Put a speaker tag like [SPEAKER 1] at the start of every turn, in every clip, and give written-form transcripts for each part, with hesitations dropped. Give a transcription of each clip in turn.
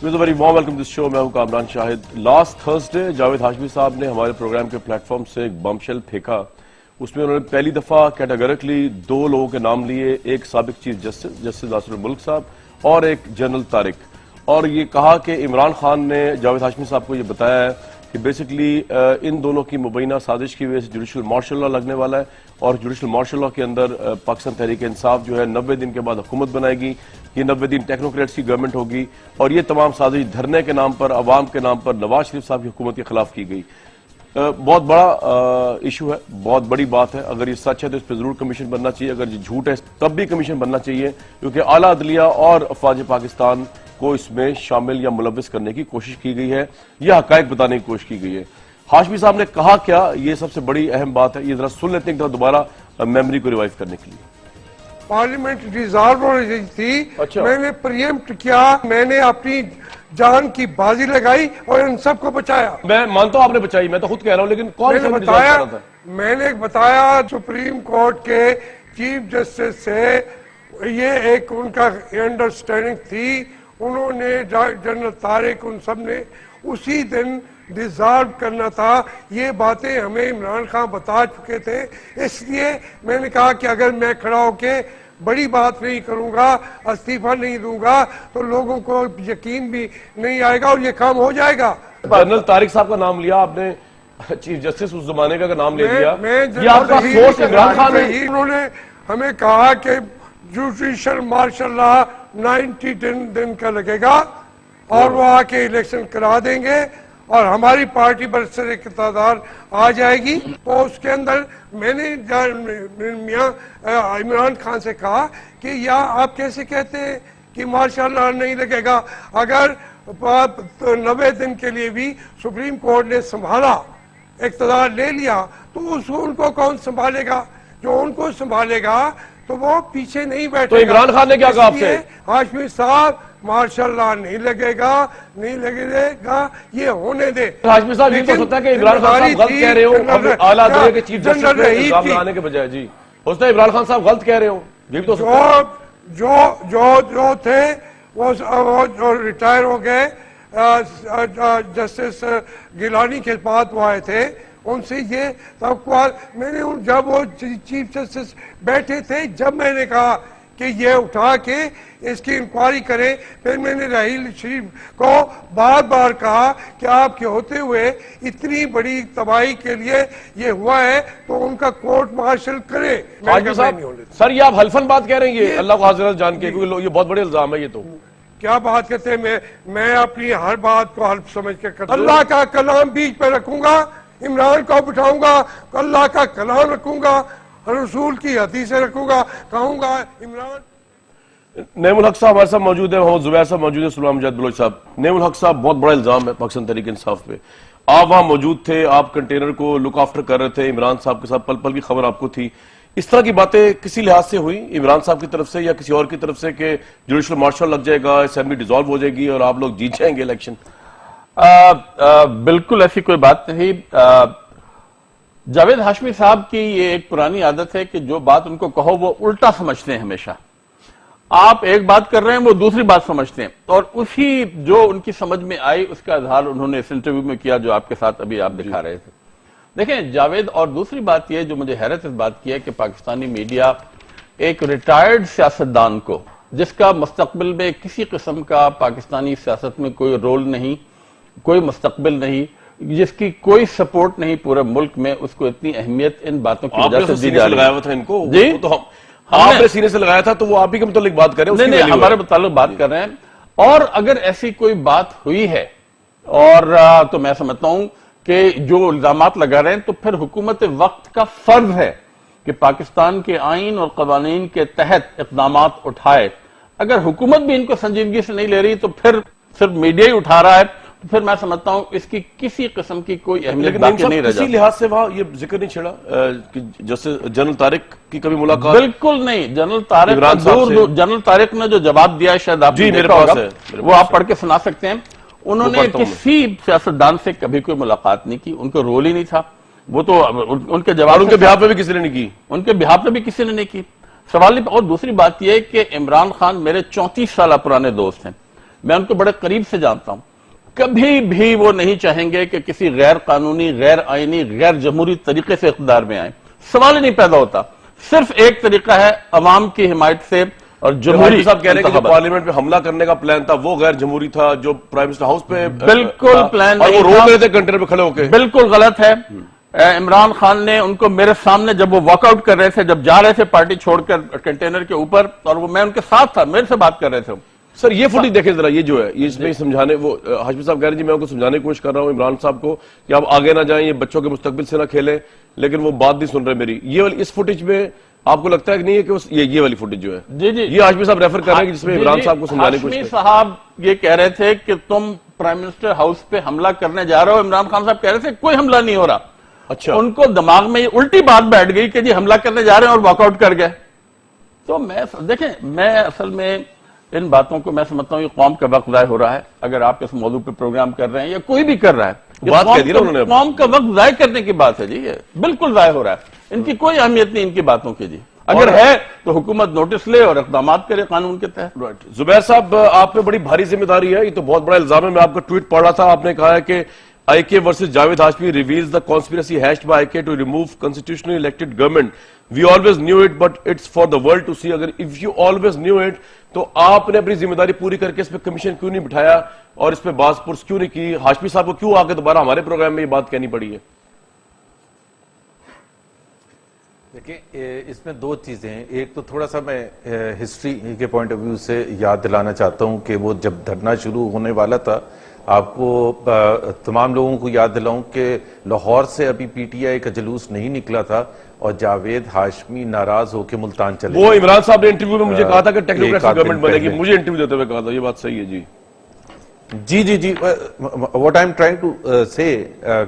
[SPEAKER 1] Very warm welcome to this show. میں ہوں Kamran Shahid. Last Thursday Javed Hashmi sahab نے ہمارے پروگرام کے پلیٹ فارم سے ایک بم شیل پھینکا. اس میں انہوں نے پہلی دفعہ کیٹیگریکلی دو لوگوں کے نام لیے, ایک سابق چیف جسٹس ناصر الملک صاحب اور ایک جنرل طارق, اور یہ کہا کہ عمران خان نے جاوید ہاشمی صاحب کو یہ بتایا ہے کہ بیسکلی ان دونوں کی مبینہ سازش کی وجہ سے جوڈیشل مارشل لا لگنے والا ہے, اور جوڈیشل مارشل لا کے اندر پاکستان تحریک انصاف جو ہے 90 دن کے بعد حکومت بنائے گی. یہ 90 دن ٹیکنوکریٹس کی گورنمنٹ ہوگی, اور یہ تمام سازش دھرنے کے نام پر, عوام کے نام پر نواز شریف صاحب کی حکومت کے خلاف کی گئی. بہت بڑا ایشو ہے, بہت بڑی بات ہے. اگر یہ سچ ہے تو اس پہ ضرور کمیشن بننا چاہیے, اگر یہ جھوٹ ہے تب بھی کمیشن بننا چاہیے, کیونکہ اعلیٰ عدلیہ اور افواج پاکستان کو اس میں شامل یا ملوث کرنے کی کوشش کی گئی ہے, یا حقائق بتانے کی کوشش کی گئی ہے. ہاشمی صاحب نے کہا کیا, یہ سب سے بڑی اہم بات ہے, یہ ذرا سن لیتے ہیں دوبارہ میموری کو ریوائیو کرنے کے لیے.
[SPEAKER 2] پارلیمنٹ ڈیزالو ہو رہی تھی, میں نے پریمپٹ کیا, میں نے اپنی جان کی بازی لگائی اور ان سب کو بچایا.
[SPEAKER 1] میں مانتا ہوں آپ نے بچائی, میں تو خود کہہ رہا ہوں, لیکن کون سا بتایا؟
[SPEAKER 2] میں نے بتایا سپریم کورٹ کے چیف جسٹس سے یہ ایک ان کا انڈرسٹینڈنگ تھی, انہوں نے جنرل طارق ان سب نے اسی دن ڈیزالو کرنا تھا. یہ باتیں ہمیں عمران خان بتا چکے تھے, اس لیے میں نے کہا کہ اگر میں کھڑا ہو کے بڑی بات نہیں کروں گا, استعفیٰ نہیں دوں گا, تو لوگوں کو یقین بھی نہیں آئے گا اور یہ کام ہو جائے گا.
[SPEAKER 1] جنرل طارق صاحب کا نام لیا آپ نے, چیف جسٹس اس زمانے کا نام لے لیا, یہ آپ کا سورس عمران خان ہے.
[SPEAKER 2] انہوں نے ہمیں کہا کہ جوڈیشل مارشل لا 90 دن کا لگے گا اور وہ آ کے الیکشن کرا دیں گے اور ہماری پارٹی برسر اقتدار آ جائے گی. تو اس کے اندر میں نے میاں عمران خان سے کہا کہ یا آپ کیسے کہتے ہیں کہ مارشاء اللہ نہیں لگے گا, اگر 90 دن کے لیے بھی سپریم کورٹ نے سنبھالا, اقتدار لے لیا, تو ان کو کون سنبھالے گا؟ جو ان کو سنبھالے گا تو وہ پیچھے نہیں بیٹھے گا.
[SPEAKER 1] تو عمران خان نے کیا کہا آپ سے؟
[SPEAKER 2] ہاشمی صاحب مارشاء اللہ نہیں لگے گا, نہیں لگے گا, یہ ہونے دے.
[SPEAKER 1] ہاشمی صاحب یہ تو سکتا ہے کہ عمران خان صاحب غلط کہہ رہے ہو, اعلیٰ عدلیہ کے چیف جسٹس پہ الزام لگانے کے بجائے. جی ہو سکتا ہے عمران خان صاحب غلط کہہ رہے ہو, یہ بھی تو سکتا ہے.
[SPEAKER 2] جو تھے وہ ریٹائر ہو گئے, جسٹس گیلانی کے بعد وہ آئے تھے, ان سے یہ توقع میں نے, جب وہ چیف جسٹس بیٹھے تھے, جب میں نے کہا کہ یہ اٹھا کے اس کی انکوائری کریں, پھر میں نے راحیل شریف کو بار بار کہا کہ آپ کے ہوتے ہوئے اتنی بڑی تباہی کے لیے یہ ہوا ہے تو ان کا کورٹ مارشل کرے.
[SPEAKER 1] سر یہ آپ حلفن بات کہہ رہے ہیں, یہ اللہ کو حاضر جان کے, کیونکہ یہ بہت بڑے الزام ہے. یہ تو
[SPEAKER 2] کیا بات کہتے ہیں, میں اپنی ہر بات کو حلف سمجھ کے کرتا ہوں. اللہ کا کلام بیچ پہ رکھوں گا, عمران کو بٹھاؤں گا, اللہ کا کلام رکھوں گا, رسول کی حدیثیں رکھوں گا, کہوں گا عمران.
[SPEAKER 1] نعیم الحق صاحب ہمارے ساتھ موجود ہیں, محمد زبیر صاحب موجود ہیں, سلمان مجاہد بلوچ صاحب. نعیم الحق صاحب بہت بڑا الزام ہے پاکستان تحریک انصاف پہ, آپ وہاں موجود تھے, آپ کنٹینر کو لک آفٹر کر رہے تھے, عمران صاحب کے ساتھ پل پل کی خبر آپ کو تھی. اس طرح کی باتیں کسی لحاظ سے ہوئی عمران صاحب کی طرف سے یا کسی اور کی طرف سے کہ جوڈیشل مارشل لگ جائے گا, اسمبلی ڈیزالو ہو جائے گی اور آپ لوگ جیت جائیں گے الیکشن؟
[SPEAKER 3] بالکل ایسی کوئی بات نہیں. جاوید ہاشمی صاحب کی یہ ایک پرانی عادت ہے کہ جو بات ان کو کہو وہ الٹا سمجھتے ہیں ہمیشہ. آپ ایک بات کر رہے ہیں وہ دوسری بات سمجھتے ہیں, اور اسی جو ان کی سمجھ میں آئی اس کا اظہار انہوں نے اس انٹرویو میں کیا جو آپ کے ساتھ ابھی آپ دکھا رہے تھے. دیکھیں جاوید, اور دوسری بات یہ جو مجھے حیرت اس بات کی ہے کہ پاکستانی میڈیا ایک ریٹائرڈ سیاستدان کو, جس کا مستقبل میں کسی قسم کا پاکستانی سیاست میں کوئی رول نہیں, کوئی مستقبل نہیں, جس کی کوئی سپورٹ نہیں پورے ملک میں, اس کو اتنی اہمیت ان باتوں کی وجہ سے دی جا رہی ہے.
[SPEAKER 1] جی آپ نے سینے سے لگایا تھا تو وہ آپ ہی کے متعلق بات کر رہے ہیں,
[SPEAKER 3] نہیں ہمارے متعلق بات کر رہے ہیں. اور اگر ایسی کوئی بات ہوئی ہے اور تو میں سمجھتا ہوں کہ جو الزامات لگا رہے ہیں تو پھر حکومت وقت کا فرض ہے کہ پاکستان کے آئین اور قوانین کے تحت اقدامات اٹھائے. اگر حکومت بھی ان کو سنجیدگی سے نہیں لے رہی تو پھر صرف میڈیا ہی اٹھا رہا ہے, تو پھر میں سمجھتا ہوں اس کی کسی قسم کی کوئی اہمیت باقی نہیں رہ جاتی.
[SPEAKER 1] کسی لحاظ سے وہاں یہ ذکر نہیں چھڑا جیسے جنرل طارق کی کبھی ملاقات؟
[SPEAKER 3] بالکل نہیں. جنرل طارق نے جو جواب دیا ہے شاید آپ نے دیکھا ہوگا, وہ آپ پڑھ کے سنا سکتے ہیں. انہوں نے کسی سیاستدان سے کبھی کوئی ملاقات نہیں کی, ان کو رول ہی نہیں تھا. وہ تو ان کے جواب,
[SPEAKER 1] ان کے بہاف پہ بھی کسی نے نہیں کی,
[SPEAKER 3] ان کے بہاف پہ بھی کسی نے نہیں کی. سوال. اور دوسری بات یہ ہے کہ عمران خان میرے 34 سالہ پرانے دوست ہیں. میں ان کو بڑے قریب سے جانتا ہوں، کبھی بھی وہ نہیں چاہیں گے کہ کسی غیر قانونی، غیر آئینی، غیر جمہوری طریقے سے اقتدار میں آئیں. سوال ہی نہیں پیدا ہوتا. صرف ایک طریقہ ہے عوام کی حمایت سے اور جمہوری.
[SPEAKER 1] صاحب کہہ رہے ہیں کہ جو پارلیمنٹ پہ حملہ کرنے کا پلان تھا وہ غیر جمہوری تھا، جو پرائم منسٹر ہاؤس پہ
[SPEAKER 3] بالکل پلان
[SPEAKER 1] اور وہ روک رہے تھے کنٹینر پہ کھڑے ہو کے.
[SPEAKER 3] بالکل غلط ہے. عمران خان نے ان کو میرے سامنے جب وہ واک آؤٹ کر رہے تھے، جب جا رہے تھے پارٹی چھوڑ کر کنٹینر کے اوپر، اور وہ میں ان کے ساتھ تھا، میرے سے بات کر رہے تھے.
[SPEAKER 1] سر یہ فوٹیج دیکھیں ذرا، یہ جو ہے یہ اس میں سمجھانے، وہ ہاشمی صاحب کہہ رہے ہیں جی میں ان کو سمجھانے کی کوشش کر رہا ہوں عمران صاحب کو کہ آپ آگے نہ جائیں، یہ بچوں کے مستقبل سے نہ کھیلیں، لیکن وہ بات نہیں سن رہے میری. یہ والی اس فوٹیج میں آپ کو لگتا ہے کہ نہیں ہے کہ یہ والی فوٹیج جو ہے
[SPEAKER 3] جی جی
[SPEAKER 1] یہ ہاشمی صاحب ریفر کر رہے ہیں جس میں عمران صاحب کو سمجھانے کی کوشش
[SPEAKER 3] ہاشمی
[SPEAKER 1] کر رہے ہیں.
[SPEAKER 3] صاحب یہ کہہ رہے تھے کہ تم پرائم منسٹر ہاؤس پہ حملہ کرنے جا رہے ہو. عمران خان صاحب کہہ رہے تھے کوئی حملہ نہیں ہو رہا.
[SPEAKER 1] اچھا،
[SPEAKER 3] ان کو دماغ میں یہ الٹی بات بیٹھ گئی کہ جی حملہ کرنے جا رہے ہیں اور واک آؤٹ کر گئے. تو میں دیکھیں، میں اصل میں ان باتوں کو میں سمجھتا ہوں یہ قوم کا وقت ضائع ہو رہا ہے. اگر آپ اس موضوع پہ پروگرام کر رہے ہیں یا کوئی بھی کر رہا ہے،
[SPEAKER 1] بات کہہ دی نا انہوں نے.
[SPEAKER 3] قوم کا وقت ضائع کرنے کی بات ہے جی، یہ بالکل ضائع ہو رہا ہے. ان کی کوئی اہمیت نہیں ان کی باتوں کی جی. اگر ہے تو حکومت نوٹس لے اور اقدامات کرے قانون کے تحت.
[SPEAKER 1] زبیر صاحب آپ پہ بڑی بھاری ذمہ داری ہے، یہ تو بہت بڑا الزام ہے. میں آپ کا ٹویٹ پڑھ رہا تھا، آپ نے کہا ہے کہ IK versus Javed Hashmi reveals the conspiracy hatched by IK to remove constitutionally elected government. We always knew it, but it's for the world to see. اگر if you always knew it تو آپ نے اپنی ذمہ داری پوری کر کے اس پہ کمیشن کیوں نہیں بٹھایا اور اس پہ باز پرس کیوں نہیں کی؟ ہاشمی صاحب کو کیوں آ کے دوبارہ ہمارے پروگرام میں یہ بات کہنی پڑی ہے؟
[SPEAKER 4] دیکھیں اس میں دو چیزیں ہیں. ایک تو تھوڑا سا میں ہسٹری کے پوائنٹ آف ویو سے یاد دلانا چاہتا ہوں کہ وہ جب دھرنا شروع ہونے والا تھا، آپ کو تمام لوگوں کو یاد دلاؤں کہ لاہور سے ابھی PTI کا جلوس نہیں نکلا تھا اور جاوید ہاشمی ناراض ہو کے ملتان چلے.
[SPEAKER 1] وہ عمران صاحب نے انٹرویو میں مجھے کہا تھا کہ ٹیکنوکریٹ گورنمنٹ بنے گی، مجھے انٹرویو دیتے ہوئے کہا تھا. یہ بات صحیح ہے جی؟
[SPEAKER 4] جی جی جی. what I'm trying to say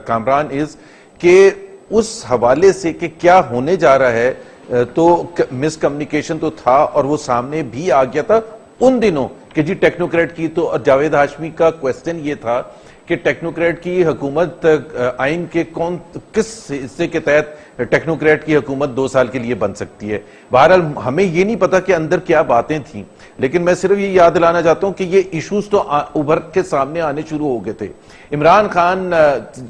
[SPEAKER 4] Kamran is کہ اس حوالے سے کہ کیا ہونے جا رہا ہے تو مس کمیونیکیشن تو تھا اور وہ سامنے بھی آ گیا تھا ان دنوں کہ جی ٹیکنوکریٹ کی. تو جاوید ہاشمی کا کویسچن یہ تھا کہ ٹیکنوکریٹ کی حکومت آئین کے کس حصے کے تحت ٹیکنوکریٹ کی حکومت 2 سال کے لیے بن سکتی ہے. بہرحال ہمیں یہ نہیں پتا کہ اندر کیا باتیں تھیں، لیکن میں صرف یہ یاد دلانا چاہتا ہوں کہ یہ ایشوز تو ابھر کے سامنے آنے شروع ہو گئے تھے. عمران خان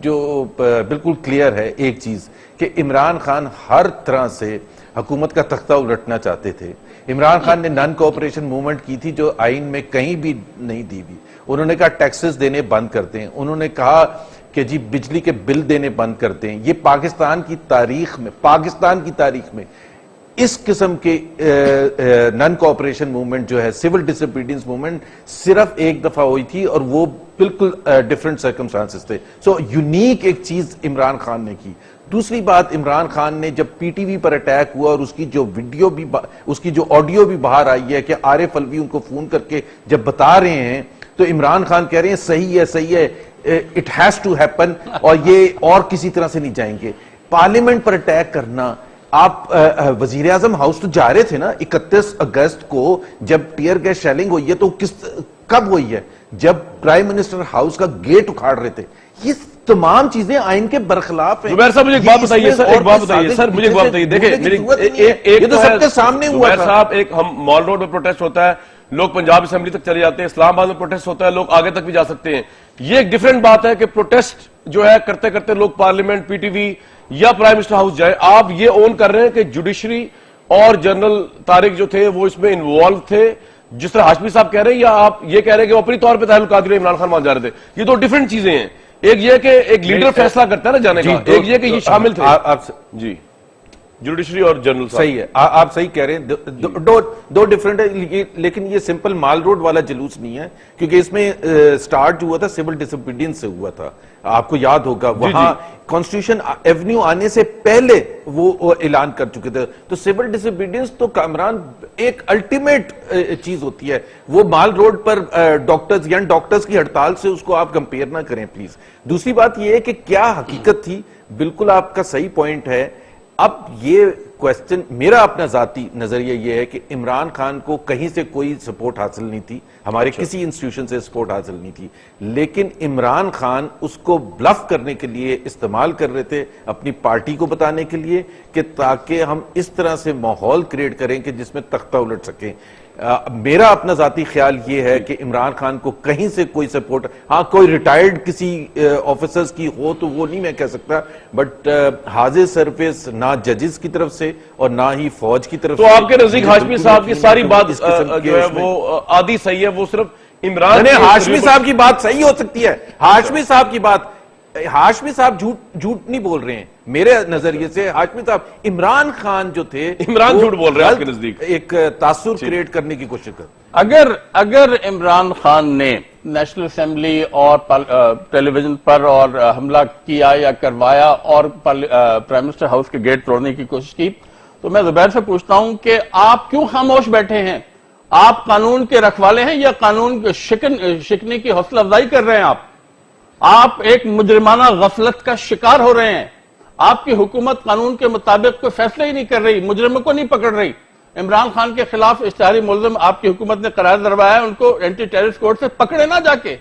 [SPEAKER 4] جو بالکل کلیئر ہے ایک چیز کہ عمران خان ہر طرح سے حکومت کا تختہ الٹنا چاہتے تھے. عمران خان نے نان کوآپریشن موومنٹ کی تھی جو آئین میں کہیں بھی نہیں دی ہوئی. انہوں نے کہا ٹیکسز دینے بند کرتے ہیں، انہوں نے کہا کہ جی بجلی کے بل دینے بند کرتے ہیں. یہ پاکستان کی تاریخ میں اس قسم کے نان کوآپریشن موومنٹ جو ہے سول ڈس اوبیڈینس موومنٹ صرف ایک دفعہ ہوئی تھی اور وہ بالکل ڈیفرنٹ سرکمسٹانسز تھے. سو یونیک ایک چیز عمران خان نے کی. دوسری بات، عمران خان نے جب PTV پر اٹیک ہوا اور اس کی جو ویڈیو بھی، اس کی جو آڈیو بھی باہر آئی ہے کہ عارف الوی ان کو فون کر کے جب بتا رہے ہیں تو عمران خان کہہ رہے ہیں صحیح ہے اٹ ہیز ٹو ہیپن اور یہ اور کسی طرح سے نہیں جائیں گے. پارلیمنٹ پر اٹیک کرنا، آپ وزیر اعظم ہاؤس تو جا رہے تھے نا 31 اگست کو جب ٹیئر گیس شیلنگ ہوئی ہے، تو کب ہوئی ہے؟ جب پرائم منسٹر ہاؤس کا گیٹ اکھاڑ رہے تھے. یہ تمام چیزیں آئین کے برخلاف ہیں.
[SPEAKER 1] زبیر صاحب مجھے ایک بات بتائیے سر، ایک بات بتائیے سر، مجھے ایک بات بتائیے. دیکھیں
[SPEAKER 4] یہ تو سب کے سامنے ہوا
[SPEAKER 1] زبیر
[SPEAKER 4] تھا.
[SPEAKER 1] صاحب، ایک ہم مال روڈ میں پروٹیسٹ ہوتا ہے، لوگ پنجاب اسمبلی تک چلے جاتے ہیں، اسلام آباد میں پروٹیسٹ ہوتا ہے، لوگ آگے تک بھی جا سکتے ہیں. یہ ایک ڈیفرنٹ بات ہے کہ پروٹیسٹ جو ہے کرتے کرتے لوگ پارلیمنٹ، PTV یا پرائم منسٹر ہاؤس جائیں. آپ یہ اون کر رہے ہیں کہ جوڈیشری اور جنرل طارق جو تھے وہ اس میں انوالو تھے جس طرح ہاشمی صاحب کہہ رہے ہیں، یا آپ یہ کہہ رہے ہیں کہ وہ اپنی طور پہ طاہر القادری عمران خان وہاں جا رہے تھے؟ یہ دو ڈیفرنٹ چیزیں ہیں. ایک یہ کہ ایک لیڈر فیصلہ کرتا ہے نا جانے کا، ایک یہ کہ یہ شامل تھے. جی جوڈیشری اور جنرل
[SPEAKER 4] صحیح ہے، آپ صحیح کہہ رہے ہیں. دو ڈیفرنٹ ہے، لیکن یہ سمپل مال روڈ والا جلوس نہیں ہے کیونکہ اس میں سٹارٹ جو ہوا تھا سول ڈس اوبیڈینس سے ہوا تھا. آپ کو یاد ہوگا وہاں کانسٹیٹیوشن ایونیو آنے سے پہلے وہ اعلان کر چکے تھے. تو سول ڈس اوبیڈینس تو کامران ایک الٹیمیٹ چیز ہوتی ہے. وہ مال روڈ پر ڈاکٹرز یعنی ڈاکٹرز کی ہڑتال سے اس کو آپ کمپیئر نہ کریں پلیز. دوسری بات یہ ہے کہ کیا حقیقت تھی، بالکل آپ کا صحیح پوائنٹ ہے. اب یہ کویسچن میرا اپنا ذاتی نظریہ یہ ہے کہ عمران خان کو کہیں سے کوئی سپورٹ حاصل نہیں تھی، ہمارے کسی انسٹیٹیوشن سے سپورٹ حاصل نہیں تھی، لیکن عمران خان اس کو بلف کرنے کے لیے استعمال کر رہے تھے، اپنی پارٹی کو بتانے کے لیے کہ تاکہ ہم اس طرح سے ماحول کریٹ کریں کہ جس میں تختہ الٹ سکیں. میرا اپنا ذاتی خیال یہ ہے کہ عمران خان کو کہیں سے کوئی سپورٹ، ہاں کوئی ریٹائرڈ کسی آفیسرز کی ہو تو وہ نہیں میں کہہ سکتا، بٹ حاضر سرفیس نہ ججز کی طرف سے اور نہ ہی فوج کی طرف سے.
[SPEAKER 1] تو آپ کے نزدیک ہاشمی صاحب کی ساری بات جو ہے وہ آدھی صحیح ہے، وہ صرف عمران
[SPEAKER 4] ہاشمی صاحب کی بات صحیح ہو سکتی ہے، ہاشمی صاحب کی بات، ہاشمی صاحب جھوٹ نہیں بول رہے ہیں میرے نظریے سے. ہاشمی صاحب عمران خان جو تھے
[SPEAKER 1] عمران جھوٹ بول رہے ہیں آپ کے نزدیک،
[SPEAKER 4] ایک تاثر کریٹ کرنے کی کوشش کر.
[SPEAKER 3] اگر عمران خان نے نیشنل اسمبلی اور ٹیلی ویژن پر اور حملہ کیا یا کروایا اور پرائم منسٹر ہاؤس کے گیٹ توڑنے کی کوشش کی، تو میں زبیر سے پوچھتا ہوں کہ آپ کیوں خاموش بیٹھے ہیں؟ آپ قانون کے رکھوالے ہیں یا قانون شکنی کی حوصلہ افزائی کر رہے ہیں؟ آپ ایک مجرمانہ غفلت کا شکار ہو رہے ہیں. آپ کی حکومت قانون کے مطابق کوئی فیصلہ ہی نہیں کر رہی، مجرموں کو نہیں پکڑ رہی. عمران خان کے خلاف اشتہاری ملزم آپ کی حکومت نے قرار دروایا ہے، ان کو اینٹی ٹیررسٹ کورٹ سے پکڑے نہ جا کے.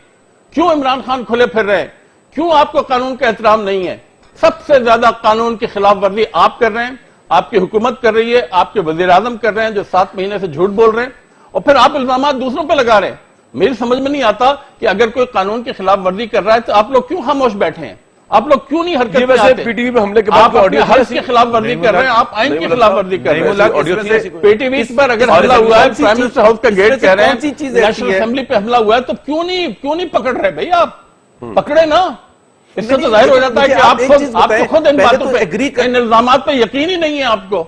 [SPEAKER 3] کیوں عمران خان کھلے پھر رہے ہیں؟ کیوں آپ کو قانون کا احترام نہیں ہے؟ سب سے زیادہ قانون کی خلاف ورزی آپ کر رہے ہیں، آپ کی حکومت کر رہی ہے، آپ کے وزیر اعظم کر رہے ہیں جو 7 مہینے سے جھوٹ بول رہے ہیں، اور پھر آپ الزامات دوسروں پہ لگا رہے ہیں. میری سمجھ میں نہیں آتا کہ اگر کوئی قانون کی خلاف ورزی کر رہا ہے تو آپ لوگ کیوں خاموش بیٹھے ہیں؟ آپ لوگ کیوں نہیں حرکت میں آتے؟
[SPEAKER 1] پی ٹی وی پہ حملے کے بعد
[SPEAKER 3] آپ اپنے حلف کی خلاف ورزی کر رہے ہیں، آپ آئین کی خلاف ورزی کر رہے ہیں. پی ٹی وی پر اگر حملہ ہوا ہے، پرائم منسٹر ہاؤس کا گیٹ کہہ رہے ہیں، نیشنل اسمبلی پہ حملہ ہوا ہے، تو کیوں نہیں پکڑ رہے بھائی؟ آپ پکڑے نا. اس سے تو ظاہر ہو جاتا ہے کہ آپ کو خود ان باتوں پہ، ان الزامات پہ یقین ہی نہیں ہے آپ کو.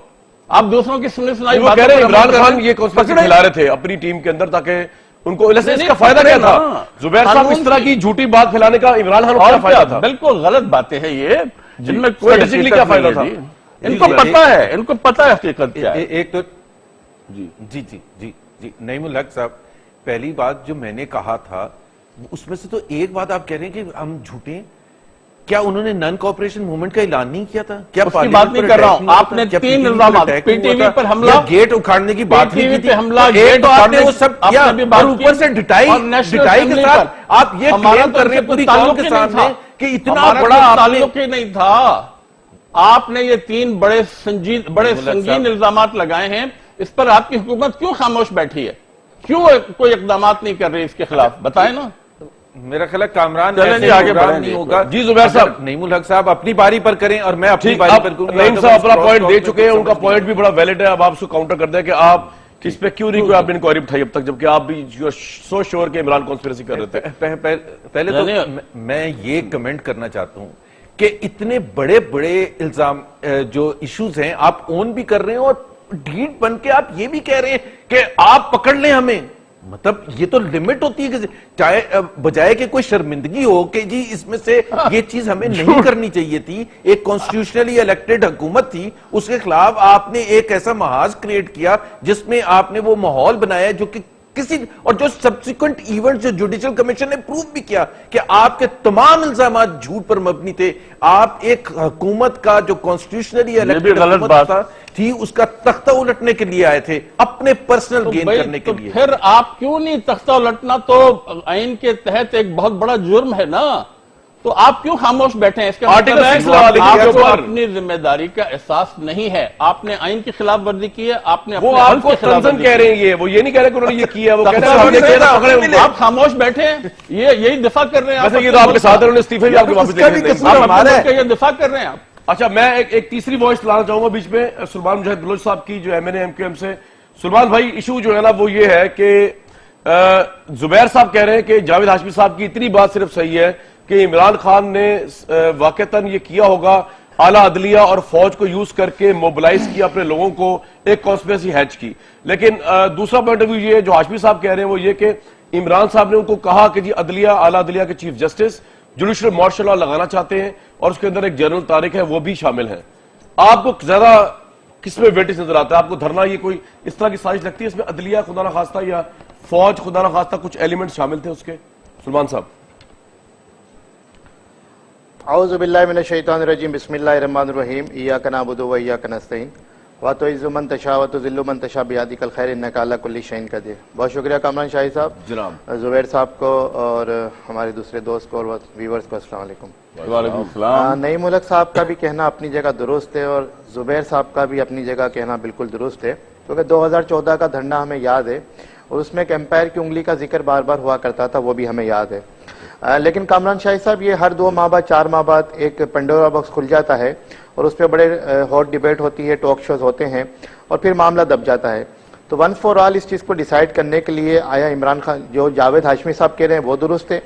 [SPEAKER 3] آپ دوسروں کی سنائی
[SPEAKER 1] وہ کہہ رہے ہیں عمران خان یہ کانسپریسی کھلا رہے تھے اپنی ٹیم کے اندر تاکہ ان کو اس کا فائدہ کیا تھا؟ زبیر صاحب اس طرح کی جھوٹی بات پھیلانے کا عمران خان کو کیا فائدہ تھا؟
[SPEAKER 3] بالکل غلط باتیں ہیں یہ، جن میں کوئی
[SPEAKER 1] اسٹریٹجکلی کیا فائدہ تھا؟
[SPEAKER 3] ان کو پتا ہے، ان کو پتا ہے حقیقت کیا ہے.
[SPEAKER 4] ایک تو جی نعیم الحق صاحب، پہلی بات جو میں نے کہا تھا اس میں سے تو ایک بات آپ کہہ رہے ہیں کہ ہم جھوٹے ہیں. کیا انہوں نے نان کوآپریشن موومنٹ کا اعلان نہیں کیا تھا؟ کیا
[SPEAKER 3] اس کی بات نہیں کر رہا ہوں. آپ نے 3 الزامات، پی ٹی وی پر حملہ،
[SPEAKER 4] گیٹ اکھاڑنے کی بات نہیں کی تھی.
[SPEAKER 3] گیٹ
[SPEAKER 4] آپ نے وہ سب کیا اور اوپر سے ڈٹائی کے ساتھ آپ یہ کلیم کر رہے ہیں پوری قوم کے سامنے کہ اتنا بڑا
[SPEAKER 3] تعلق ہی نہیں تھا. آپ نے یہ 3 بڑے سنگین الزامات لگائے ہیں، اس پر آپ کی حکومت کیوں خاموش بیٹھی ہے؟ کیوں کوئی اقدامات نہیں کر رہی اس کے خلاف؟ بتائیں نا.
[SPEAKER 4] میرا خیال ہے کامران
[SPEAKER 3] آگے
[SPEAKER 4] نہیں ہوگا.
[SPEAKER 1] جی زبیر صاحب،
[SPEAKER 4] نعیم الحق صاحب اپنی باری پر کریں اور میں اپنی باری پر کروں.
[SPEAKER 1] نعیم صاحب اپنا پوائنٹ دے چکے ہیں، ان کا پوائنٹ بھی بڑا ویلڈ ہے. اب آپ اس کو کاؤنٹر کر دیں کہ آپ کس پہ کیوں نہیں کوئی آپ نے انکوائری اٹھائی اب تک، جبکہ آپ بھی سو شور کے عمران کانسپریسی کر رہے تھے.
[SPEAKER 4] پہلے تو میں یہ کمنٹ کرنا چاہتا ہوں کہ اتنے بڑے الزام جو ایشوز ہیں آپ اون بھی کر رہے ہیں اور ڈھیٹ بن کے آپ یہ بھی کہہ رہے ہیں کہ آپ پکڑ لیں ہمیں. مطلب یہ تو لمٹ ہوتی ہے کہ بجائے کہ کوئی شرمندگی ہو کہ جی اس میں سے یہ چیز ہمیں نہیں کرنی چاہیے تھی. ایک کانسٹیٹیوشنلی الیکٹڈ حکومت تھی، اس کے خلاف آپ نے ایک ایسا محاذ کریٹ کیا جس میں آپ نے وہ ماحول بنایا جو کہ اور جو سبسیکوینٹ ایونٹ جو جوڈیشل کمیشن نے پروف بھی کیا کہ آپ کے تمام الزامات جھوٹ پر مبنی تھے. آپ ایک حکومت کا جو کانسٹیٹیوشنلی الیکٹڈ حکومت تھی اس کا تختہ الٹنے کے لیے آئے تھے، اپنے پرسنل گین کرنے کے لیے.
[SPEAKER 3] پھر آپ کیوں نہیں تختہ الٹنا؟ تو آئین کے تحت ایک بہت بڑا جرم ہے نا. تو آپ کیوں خاموش بیٹھے ہیں؟ اس کا مطلب ہے آپ کو اپنی ذمہ داری کا احساس نہیں ہے. آپ نے آئین کی خلاف ورزی کی ہے، آپ نے
[SPEAKER 1] وہ آپ کو کنسرن کہہ رہے ہیں. وہ یہ نہیں کہہ رہے کہ انہوں نے یہ کیا، وہ کہہ رہے ہیں
[SPEAKER 3] آپ خاموش بیٹھے ہیں، یہی دفاع کر رہے ہیں.
[SPEAKER 1] ویسے یہ تو آپ کے ساتھ انہوں نے استعفے بھی آپ کے واپس
[SPEAKER 3] یہ دفاع کر رہے ہیں آپ.
[SPEAKER 1] اچھا میں ایک تیسری وائس لانا چاہوں گا بیچ میں، سلمان مجاہد بلوچ صاحب کی جو ایم سے. سلمان بھائی، ایشو جو ہے نا وہ یہ ہے کہ زبیر صاحب کہہ رہے ہیں کہ جاوید ہاشمی صاحب کی اتنی بات صرف صحیح ہے کہ عمران خان نے واقعتاً یہ کیا ہوگا، اعلیٰ عدلیہ اور فوج کو یوز کر کے موبلائز کیا اپنے لوگوں کو، ایک کانسپریسی ہیچ کی. لیکن دوسرا پوائنٹ آف ویو یہ جو ہاشمی صاحب کہہ رہے ہیں وہ یہ کہ عمران صاحب نے ان کو کہا کہ جی عدلیہ، اعلیٰ عدلیہ کے chief justice judicial martial law لگانا چاہتے ہیں اور اس کے اندر ایک جنرل طارق ہے وہ بھی شامل ہیں. آپ کو زیادہ کس میں ویٹیج نظر آتا ہے؟ آپ کو دھرنا یہ کوئی اس طرح کی سازش لگتی ہے اس میں عدلیہ خدا نخواستہ یا فوج خدا نخواستہ کچھ ایلیمنٹ شامل تھے اس کے؟ سلمان صاحب.
[SPEAKER 5] اعوذ باللہ من الشیطان الرجیم، بسم اللہ الرحمن الرحیم. ایاک نعبد و ایاک نستعین وتعز من تشاء وتذل من تشاء بیدک الخیر انک علی کل شیء قدیر. بہت شکریہ کامران شاہی صاحب،
[SPEAKER 1] جناب
[SPEAKER 5] زبیر صاحب کو اور ہمارے دوسرے دوست کو اور ویورز کو السلام علیکم.
[SPEAKER 3] وعلیکم السلام.
[SPEAKER 5] نعیم الحق صاحب کا بھی کہنا اپنی جگہ درست ہے اور زبیر صاحب کا بھی اپنی جگہ کہنا بالکل درست ہے. کیونکہ 2014 کا دھرنا ہمیں یاد ہے اور اس میں ایک امپائر کی انگلی کا ذکر بار بار ہوا کرتا تھا, وہ بھی ہمیں یاد ہے. لیکن کامران شاہد صاحب یہ ہر 2 ماہ بعد 4 ماہ بعد ایک پنڈورا باکس کھل جاتا ہے اور اس پہ بڑے ہاٹ ڈیبیٹ ہوتی ہے, ٹاک شوز ہوتے ہیں اور پھر معاملہ دب جاتا ہے. تو ونس فار آل اس چیز کو ڈیسائیڈ کرنے کے لیے آیا عمران خان, جو جاوید ہاشمی صاحب کہہ رہے ہیں وہ درست ہے,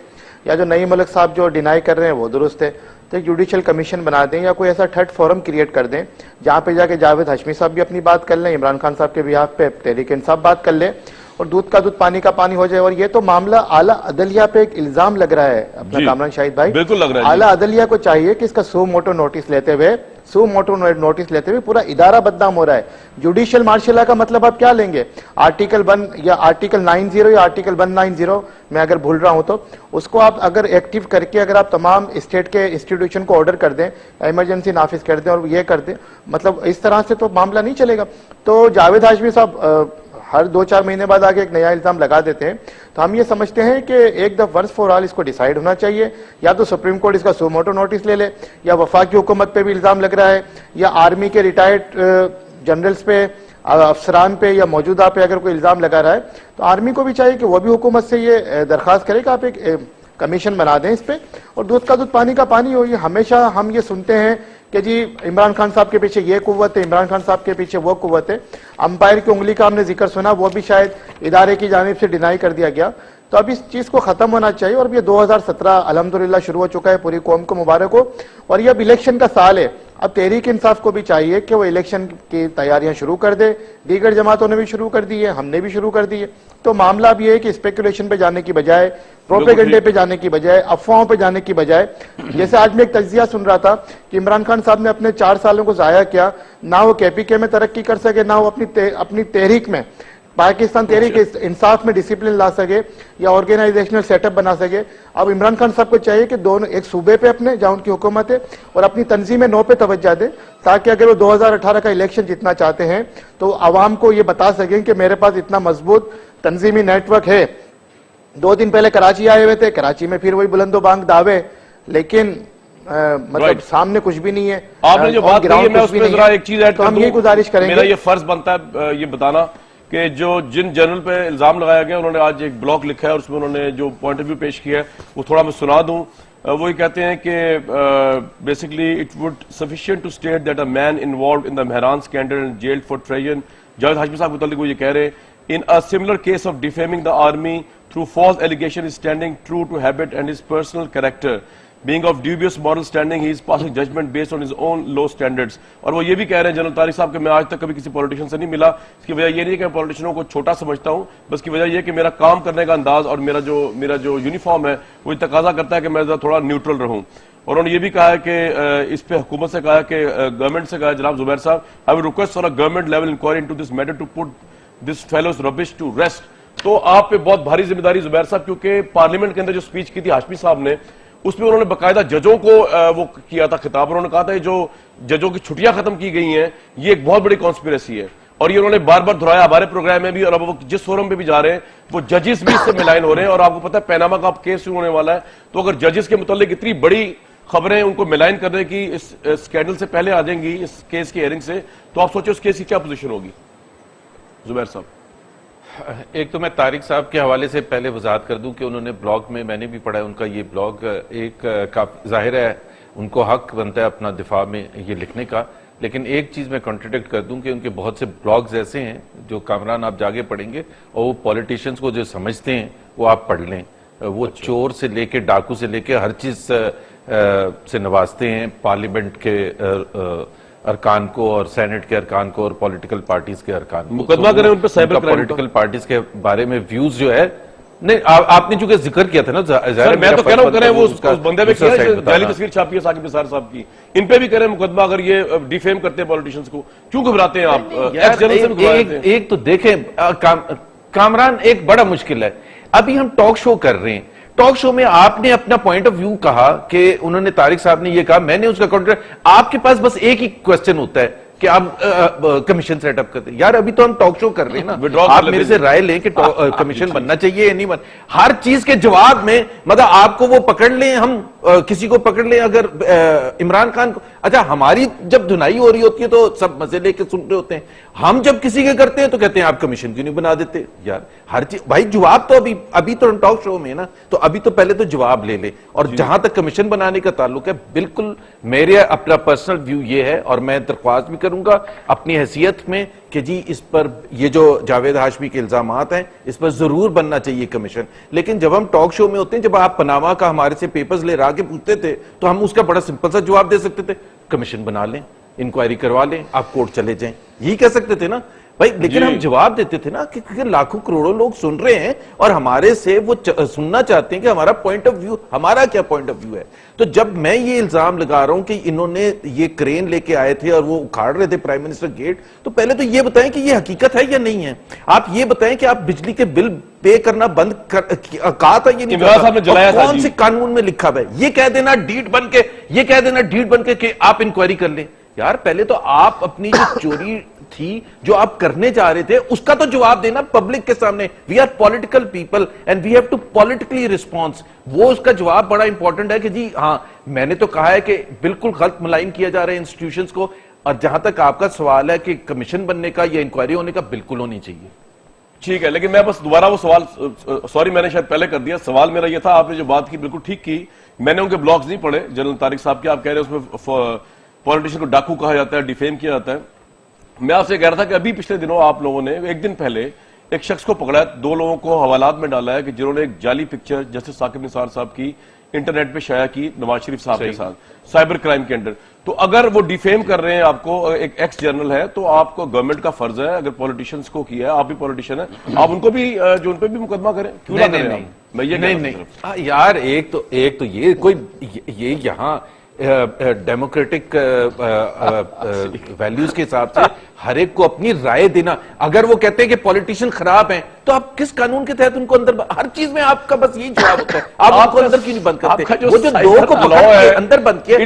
[SPEAKER 5] یا جو نئی ملک صاحب جو ڈینائی کر رہے ہیں وہ درست ہے, تو ایک جوڈیشل کمیشن بنا دیں یا کوئی ایسا تھرڈ فورم کریٹ کر دیں جہاں پہ جا کے جاوید ہاشمی صاحب بھی اپنی بات کر لیں, عمران خان صاحب کے بیہاف پہ تحریک انصاف بات کر لیں اور دودھ کا دودھ پانی کا پانی ہو جائے. اور یہ تو معاملہ اعلیٰ عدلیہ پہ ایک الزام لگ رہا ہے اپنا کامران شاہد بھائی,
[SPEAKER 1] بالکل لگ رہا ہے.
[SPEAKER 5] اعلیٰ عدلیہ کو چاہیے کہ اس کا سو موٹو نوٹس لیتے ہوئے پورا ادارہ بدنام ہو رہا ہے. جوڈیشل مارشل لا کا مطلب آپ کیا لیں گے؟ آرٹیکل 1 یا آرٹیکل 90 یا آرٹیکل 190 میں اگر بھول رہا ہوں تو اس کو آپ اگر ایکٹیو کر کے اگر آپ تمام اسٹیٹ کے انسٹیٹیوشن کو آرڈر کر دیں, ایمرجنسی نافذ کر دیں اور یہ کر دیں, مطلب اس طرح سے تو معاملہ نہیں چلے گا. تو جاوید ہاشمی صاحب ہر 2-4 مہینے بعد آگے ایک نیا الزام لگا دیتے ہیں, تو ہم یہ سمجھتے ہیں کہ ایک دفعہ ونس فار آل اس کو ڈیسائیڈ ہونا چاہیے. یا تو سپریم کورٹ اس کا سو موٹو نوٹس لے لے, یا وفاقی حکومت پہ بھی الزام لگ رہا ہے, یا آرمی کے ریٹائرڈ جنرلز پہ, افسران پہ یا موجودہ پہ اگر کوئی الزام لگا رہا ہے تو آرمی کو بھی چاہیے کہ وہ بھی حکومت سے یہ درخواست کرے کہ آپ ایک کمیشن بنا دیں اس پہ, اور دودھ کا دودھ پانی کا پانی ہو. یہ ہمیشہ ہم یہ سنتے ہیں کہ جی عمران خان صاحب کے پیچھے یہ قوت ہے, عمران خان صاحب کے پیچھے وہ قوت ہے. امپائر کی انگلی کا ہم نے ذکر سنا, وہ بھی شاید ادارے کی جانب سے ڈینائی کر دیا گیا. تو اب اس چیز کو ختم ہونا چاہیے, اور یہ 2017 الحمدللہ شروع ہو چکا ہے, پوری قوم کو مبارک ہو. اور یہ اب الیکشن کا سال ہے, اب تحریک انصاف کو بھی چاہیے کہ وہ الیکشن کی تیاریاں شروع کر دے. دیگر جماعتوں نے بھی شروع کر دی ہے, ہم نے بھی شروع کر دی ہے. تو معاملہ اب یہ ہے کہ اسپیکولیشن پہ جانے کی بجائے, پروپیگنڈے پہ جانے کی بجائے, افواہوں پہ جانے کی بجائے, جیسے آج میں ایک تجزیہ سن رہا تھا کہ عمران خان صاحب نے اپنے 4 سالوں کو ضائع کیا, نہ وہ KPK میں ترقی کر سکے, نہ وہ اپنی تحریک میں, پاکستان تحریک انصاف میں ڈسپلن لا سکے یا آرگنائزیشنل سیٹ اپ بنا سکے. اب عمران خان صاحب کو چاہیے کہ دونوں ایک صوبے پہ اپنے جہاں ان کی حکومت ہے اور اپنی تنظیم 9 پہ توجہ دے, تاکہ اگر وہ 2018 کا الیکشن جتنا چاہتے ہیں تو عوام کو یہ بتا سکیں کہ میرے پاس اتنا مضبوط تنظیمی نیٹ ورک ہے. 2 دن پہلے کراچی آئے ہوئے تھے, کراچی میں پھر وہی بلند و بانگ دعوے, لیکن مطلب سامنے کچھ بھی نہیں ہے.
[SPEAKER 1] آپ نے جو بات کہی ہے میں اس پہ ذرا ایک چیز ایڈ کر دوں.
[SPEAKER 5] ہم یہ گزارش کریں گے,
[SPEAKER 1] میرا یہ فرض بنتا ہے یہ بتانا کہ جن جنرل پہ الزام لگایا گیا انہوں نے آج ایک بلاگ لکھا ہے اور اس میں انہوں نے جو پوائنٹ آف ویو پیش کیا ہے وہ تھوڑا میں سنا دوں. وہ یہ کہتے ہیں کہ basically it would sufficient to state that a man involved in the Mehran scandal and jailed for treason. Javed Hashmi sahab کے متعلق وہ یہ کہہ رہے ہیں in a similar case of defaming the army through false allegation is standing true to habit and his personal character. Being of dubious moral standing, he is passing judgment based on his own low standards. اور وہ یہ بھی کہہ رہے ہیں general Tariq صاحب کہ میں آج تک کبھی کسی پولیٹیشین سے نہیں ملا. اس کی وجہ یہ نہیں ہے کہ میں پولیٹیشنوں کو چھوٹا سمجھتا ہوں, بس کی وجہ یہ کہ میرا کام کرنے کا انداز اور میرا جو یونیفارم ہے وہ تقاضا کرتا ہے کہ میں تھوڑا نیوٹرل رہوں. اور انہوں نے یہ بھی کہا ہے کہ اس پہ حکومت سے کہا ہے کہ گورنمنٹ سے کہا ہے جناب زبیر صاحب, I would request for a government level inquiry into this matter to put this fellow's rubbish to rest. تو آپ پہ بہت بھاری ذمہ داری زبیر صاحب, کیونکہ پارلیمنٹ کے اندر جو سپیچ کی تھی ہاشمی صاحب نے اس میں انہوں نے باقاعدہ ججوں کو وہ کیا تھا خطاب, انہوں نے کہا تھا جو ججوں کی چھٹیاں ختم کی گئی ہیں یہ ایک بہت بڑی کانسپیریسی ہے. اور یہ انہوں نے بار بار دہرایا ہمارے پروگرام میں بھی, اور اب وہ جس فورم پہ بھی جا رہے ہیں وہ ججز بھی اس سے ملائن ہو رہے ہیں. اور آپ کو پتہ ہے پیناما کا کیس ہونے والا ہے, تو اگر ججز کے متعلق اتنی بڑی خبریں ان کو ملائن کرنے کی اس اسکینڈل سے پہلے آ جائیں گی اس کیس کی ہیئرنگ سے, تو آپ سوچیں اس کیس کی کیا پوزیشن ہوگی زبیر صاحب.
[SPEAKER 4] ایک تو میں طارق صاحب کے حوالے سے پہلے وضاحت کر دوں کہ انہوں نے بلاگ میں نے بھی پڑھا ہے ان کا یہ بلاگ, ایک ظاہر ہے ان کو حق بنتا ہے اپنا دفاع میں یہ لکھنے کا, لیکن ایک چیز میں کنٹراڈکٹ کر دوں کہ ان کے بہت سے بلاگز ایسے ہیں جو کامران آپ جاگے پڑھیں گے اور وہ پولیٹیشنز کو جو سمجھتے ہیں وہ آپ پڑھ لیں. وہ چور سے لے کے ڈاکو سے لے کے ہر چیز سے نوازتے ہیں پارلیمنٹ کے ارکان کو اور سینٹ کے ارکان کو اور پولیٹیکل پارٹیز کے ارکان کو.
[SPEAKER 1] مقدمہ کریں ان پہ سائبر کرائم
[SPEAKER 4] پولیٹیکل پارٹیز کے بارے میں ویوز جو ہے, نہیں آپ نے چونکہ ذکر کیا تھا نا,
[SPEAKER 1] میں تو کہہ رہا ہوں کریں وہ اس بندے پہ کیا ہے جعلی تصویر چھاپی ہے ثاقب نثار صاحب کی, ان پہ بھی کریں مقدمہ اگر یہ ڈیفیم کرتے ہیں پولیٹیشنز کو. کیوں گھبراتے ہیں آپ؟ ایکس جنرل سے بھی گھبراتے ہیں.
[SPEAKER 4] ایک تو دیکھیں کامران ایک بڑا مشکل ہے. ابھی ہم ٹاک شو کر رہے ہیں, ٹاک شو میں آپ نے اپنا پوائنٹ آف ویو کہا کہ انہوں نے طارق صاحب نے یہ کہا, میں نے اس کا کاؤنٹر, آپ کے پاس بس ایک ہی کوسچن ہوتا ہے کہ آپ کمیشن سیٹ اپ کرتے ہیں. یار ابھی تو ہم ٹاک شو کر رہے ہیں نا, آپ میرے سے رائے لیں کہ کمیشن بننا چاہیے یا نہیں ہر چیز کے جواب میں مطلب آپ کو وہ پکڑ لیں, ہم کسی کو پکڑ لیں, اگر عمران خان کو, اچھا ہماری جب دھنائی ہو رہی ہوتی ہے تو سب مزے لے کے سن رہے ہوتے ہیں, ہم جب کسی کے کرتے ہیں تو کہتے ہیں آپ کمیشن کیوں نہیں بنا دیتے. یار ہر چیز بھائی جواب تو ابھی تو ٹاک شو میں ہے نا, تو ابھی تو پہلے تو جواب لے لے. اور جہاں تک کمیشن بنانے کا تعلق ہے, بالکل میرے اپنا پرسنل ویو یہ ہے, اور میں درخواست بھی کروں گا اپنی حیثیت میں کہ جی اس پر یہ جو جاوید ہاشمی کے الزامات ہیں اس پر ضرور بننا چاہیے کمیشن. لیکن جب ہم ٹاک شو میں ہوتے ہیں, جب آپ پاناما کا ہمارے سے پیپرز لے رہا کے پوچھتے تھے تو ہم اس کا بڑا سمپل سا جواب دے سکتے تھے, کمیشن بنا لیں, انکوائری کروا لیں, آپ کورٹ چلے جائیں, یہی کہہ سکتے تھے نا بھائی. لیکن ہم جواب دیتے تھے نا کہ لاکھوں کروڑوں لوگ سن رہے ہیں اور ہمارے سے وہ سننا چاہتے ہیں کہ ہمارا پوائنٹ آف ویو, ہمارا کیا پوائنٹ آف ویو ہے. تو جب میں یہ الزام لگا رہا ہوں کہ انہوں نے یہ کرین لے کے آئے تھے اور وہ اکھاڑ رہے تھے پرائم منسٹر گیٹ, تو پہلے تو یہ بتائیں کہ یہ حقیقت ہے یا نہیں ہے. آپ یہ بتائیں کہ آپ بجلی کے بل پے کرنا بند کہا تھا, یہ نہیں کون سے قانون میں لکھا ہوا ہے. یہ کہہ دینا ڈیٹ بن کے کہ آپ انکوائری کر لیں. یار پہلے تو آپ اپنی جو چوری تھی جو آپ کرنے جا رہے تھے اس کا تو جواب دینا پبلک کے سامنے. We are political people and we have to politically response. وہ اس کا جواب بڑا امپورٹنٹ ہے کہ جی ہاں میں نے تو کہا ہے کہ بالکل غلط ملائن کیا جا رہا ہے انسٹیٹیوشنز کو. اور جہاں تک آپ کا سوال ہے کہ کمیشن بننے کا یا انکوائری ہونے کا, بالکل ہونی چاہیے.
[SPEAKER 1] ٹھیک ہے, لیکن میں بس دوبارہ وہ سوال, سوری میں نے شاید پہلے کر دیا, سوال میرا یہ تھا, آپ نے جو بات کی بالکل ٹھیک کی, میں نے ان کے بلاگز نہیں پڑھے جنرل طارق صاحب کے, آپ کہہ رہے ہیں اس میں پولیٹیشین کو ڈاکو کہا جاتا ہے, ڈیفیم کیا جاتا ہے. میں آپ سے کہہ رہا تھا کہ ابھی پچھلے دنوں آپ لوگوں نے ایک دن پہلے ایک شخص کو پکڑا ہے, 2 لوگوں کو حوالات میں ڈالا ہے کہ جنہوں نے ایک جعلی پکچر جسٹس ثاقب نثار صاحب کی انٹرنیٹ پہ شائع کی نواز شریف صاحب کے ساتھ سائبر کرائم کے انڈر. تو اگر وہ ڈیفیم کر رہے ہیں آپ کو, ایک ایکس جرنل ہے, تو آپ کو گورنمنٹ کا فرض ہے, اگر پولیٹیشینز کو کیا ہے, آپ بھی پولیٹیشین ہیں, آپ ان کو بھی جو ان پہ بھی مقدمہ کریں. کیوں نہ کریں؟ میں یہ
[SPEAKER 4] نہیں یار, ایک تو یہ کوئی یہ یہاں ڈیموکریٹک ویلیوز کے حساب سے ہر ایک کو اپنی رائے دینا. اگر وہ کہتے ہیں کہ پولیٹیشین خراب ہیں تو آپ کس قانون کے تحت ان کو اندر, ہر چیز میں آپ کا بس یہی جواب ہوتا ہے, آپ ان کو اندر کیوں نہیں بند کرتے. وہ جو 2 کو پکڑ کے اندر بند کیا,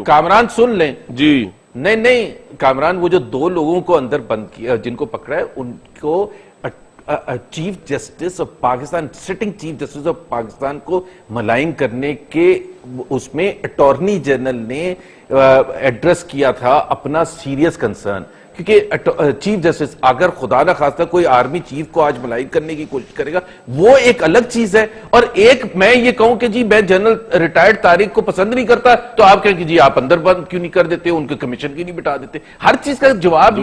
[SPEAKER 4] کامران سن لیں
[SPEAKER 1] جی,
[SPEAKER 4] نہیں کامران, وہ جو 2 لوگوں کو اندر بند کیا جن کو پکڑا ہے, ان کو chief justice of Pakistan, sitting chief justice of Pakistan کو ملائن کرنے کے اس میں اٹارنی جنرل نے ایڈریس کیا تھا اپنا سیریس کنسرن. کیونکہ چیف جسٹس اگر خدا نہ خواستہ کوئی آرمی چیف کو آج ملائن کرنے کی کوشش کرے گا, وہ ایک الگ چیز ہے. اور ایک میں یہ کہوں کہ جی میں جنرل ریٹائرڈ طارق کو پسند نہیں کرتا, تو آپ کہیں کہ جی آپ اندر بند کیوں نہیں کر دیتے, ان کے کمیشن کیوں نہیں بٹھا دیتے. ہر چیز کا جواب جو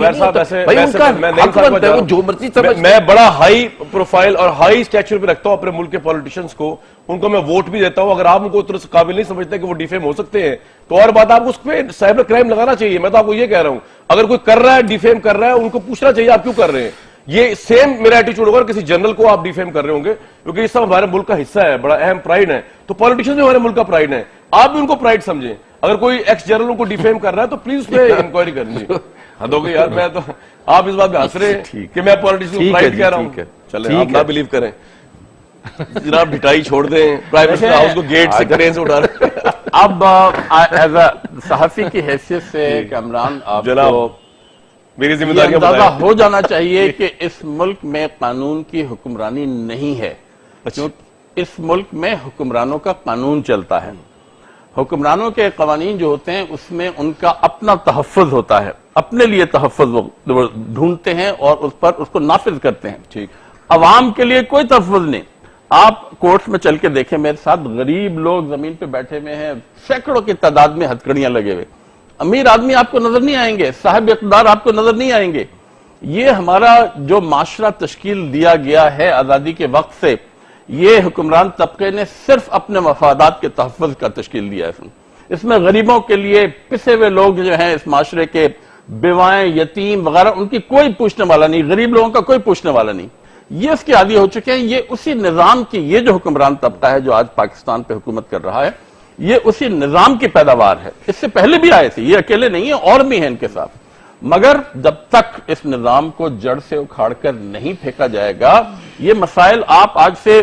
[SPEAKER 4] مرضی سمجھ.
[SPEAKER 1] میں بڑا ہائی پروفائل اور ہائی اسٹیچر پہ رکھتا ہوں اپنے ملک کے پولیٹیشنز کو, ان کو میں ووٹ بھی دیتا ہوں. اگر آپ ان کو اتنا قابل نہیں سمجھتے کہ وہ ڈیفیم ہو سکتے ہیں تو اور بات, آپ کو اس پہ سائبر کرائم لگانا چاہیے. میں تو آپ کو یہ کہہ رہا ہوں, اگر کوئی کر رہا ہے ڈیفیم کر رہا ہے, ان کو پوچھنا چاہیے آپ کیوں کر رہے ہیں. یہ سیم میرا ایٹیچیوڈ ہوگا کسی جنرل کو آپ ڈیفیم کر رہے ہوں گے, کیونکہ یہ سب ہمارے ملک کا حصہ ہے, بڑا اہم پرائڈ ہے. تو پولیٹیشن بھی ہمارے ملک کا پرائڈ ہے, آپ بھی ان کو پرائڈ سمجھیں. اگر کوئی ایکس جنرل کو ڈیفیم کر رہا ہے تو پلیز اس پہ انکوائری کرنی. حد ہو گئی یار, میں تو آپ اس بات میں ہنس رہے ہیں کہ میں پولیٹیشن کو پرائڈ کہہ رہا ہوں. چلیں آپ نہ بلیو کریں, جناب ڈھٹائی چھوڑ دیں, پرائم منسٹر ہاؤس کو گیٹ سے کرین سے اٹھا رہے ہیں.
[SPEAKER 3] اب ایز اے صحافی کی حیثیت سے کامران, آپ کو
[SPEAKER 1] میری ذمہ داری
[SPEAKER 3] اندازہ ہو جانا چاہیے کہ اس ملک میں قانون کی حکمرانی نہیں ہے. اس ملک میں حکمرانوں کا قانون چلتا ہے. حکمرانوں کے قوانین جو ہوتے ہیں اس میں ان کا اپنا تحفظ ہوتا ہے, اپنے لیے تحفظ ڈھونڈتے ہیں اور اس کو نافذ کرتے ہیں. ٹھیک, عوام کے لیے کوئی تحفظ نہیں. آپ کورٹس میں چل کے دیکھیں میرے ساتھ, غریب لوگ زمین پہ بیٹھے ہوئے ہیں, سینکڑوں کی تعداد میں ہتھکڑیاں لگے ہوئے. امیر آدمی آپ کو نظر نہیں آئیں گے, صاحب اقتدار آپ کو نظر نہیں آئیں گے. یہ ہمارا جو معاشرہ تشکیل دیا گیا ہے آزادی کے وقت سے, یہ حکمران طبقے نے صرف اپنے مفادات کے تحفظ کا تشکیل دیا ہے. اس میں غریبوں کے لیے پسے ہوئے لوگ جو ہیں اس معاشرے کے, بیوائیں, یتیم وغیرہ, ان کی کوئی پوچھنے والا نہیں, غریب لوگوں کا کوئی پوچھنے والا نہیں. یہ اس کے عادی ہو چکے ہیں. یہ اسی نظام کی, یہ جو حکمران طبقہ ہے جو آج پاکستان پہ حکومت کر رہا ہے, یہ اسی نظام کی پیداوار ہے. اس سے پہلے بھی آئے تھے, یہ اکیلے نہیں ہیں, اور بھی ہیں ان کے ساتھ. مگر جب تک اس نظام کو جڑ سے اکھاڑ کر نہیں پھینکا جائے گا, یہ مسائل آپ آج سے